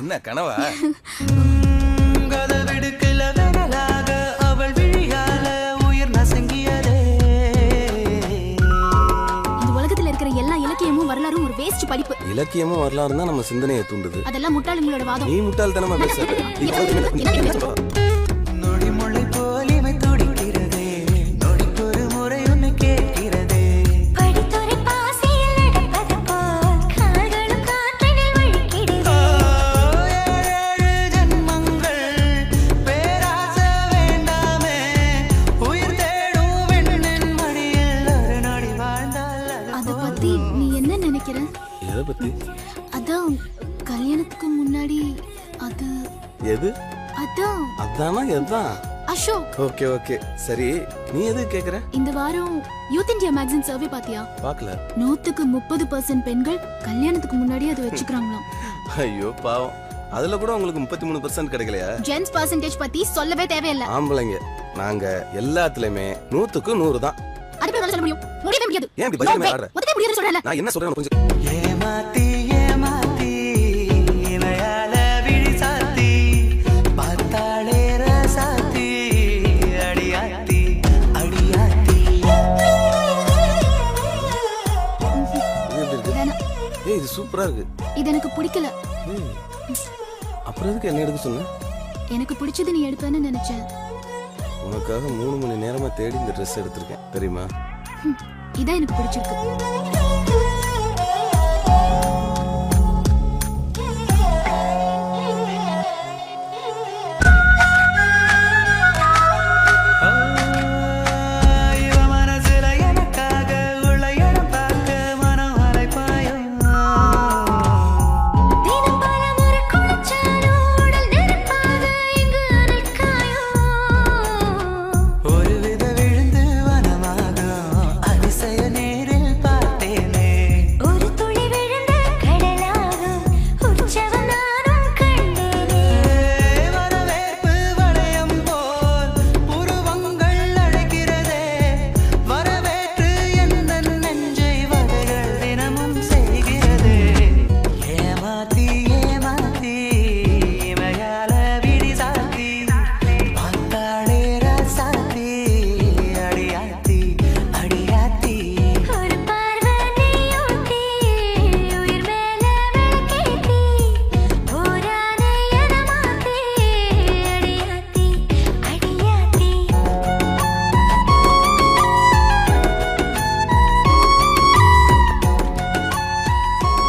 என்ன கனவா? எல்லா இலக்கியமும் வரலாறும் ஒரு வேஸ்ட் படிப்பு. இலக்கியமும் வரலாறும் தான் நம்ம சிந்தனையை தூண்டுது. அதெல்லாம் முட்டாளுங்களோட வாதம். நீ முட்டாள்தனமா பேசுற. நொடிமுளை போல் இமை துடிக்கிறதே, நொடிக்கொரு முறை ஒன்னு கேட்கிறதே. படித்துறை பாசியில் நடப்பது போல் கால்களும் காற்றினில் வழுக்கிடுதே. ஏழேழு ஜன்மங்கள் பேராசை வேண்டாமே, உயிர் தேடும் வெண்ணின் மடியில் ஒரு நொடி வாழ்ந்தால் அத பத்தி நீ என்ன நினைக்கிற? எதை பத்தி? அதான் கல்யாணத்துக்கு முன்னாடி அது எது? அதானா எதான்? அசோக். ஓகே ஓகே சரி, நீ எது கேக்குற? இந்த வாரம் யூத் இந்தியா மேகசின் சர்வே பாத்தியா? பார்க்கல. 100% பெண்கள் கல்யாணத்துக்கு முன்னாடி அதை வச்சுக்கிறாங்களாம். ஐயோ பாவம், அதுல கூட உங்களுக்கு 33% கிடைக்கலையா? ஜென்ஸ் பர்சன்டேஜ் பத்தி சொல்லவே தேவையில்லை. ஆம்பளைங்க நாங்க எல்லாத்துலயுமே 100க்கு 100 தான். அது எப்படி சொல்ல முடியும்? முடியவே முடியாது. ஏன் இப்படி பதில் ஆடுற? ஒத்தே முடியாது சொல்றல. நான் என்ன சொல்றேன்னு கொஞ்சம் ஏமாத்தி ஏமாத்தி இமையால விழி சாத்தி பார்த்தாளே ரசாத்தி அடியாத்தி அடியாத்தி. வேணாம். ஏய் இது சூப்பரா இருக்கு. இது எனக்கு பிடிக்கல. அப்புறம் எதுக்கு என்ன எடுக்க சொன்ன? எனக்கு பிடிச்சது நீ எடுப்பேன்னு நினைச்சேன். உனக்காக 3 மணி நேரமா தேடி இந்த ட்ரெஸ் எடுத்திருக்கேன் தெரியுமா? இதான் எனக்கு பிடிச்சிருக்கு.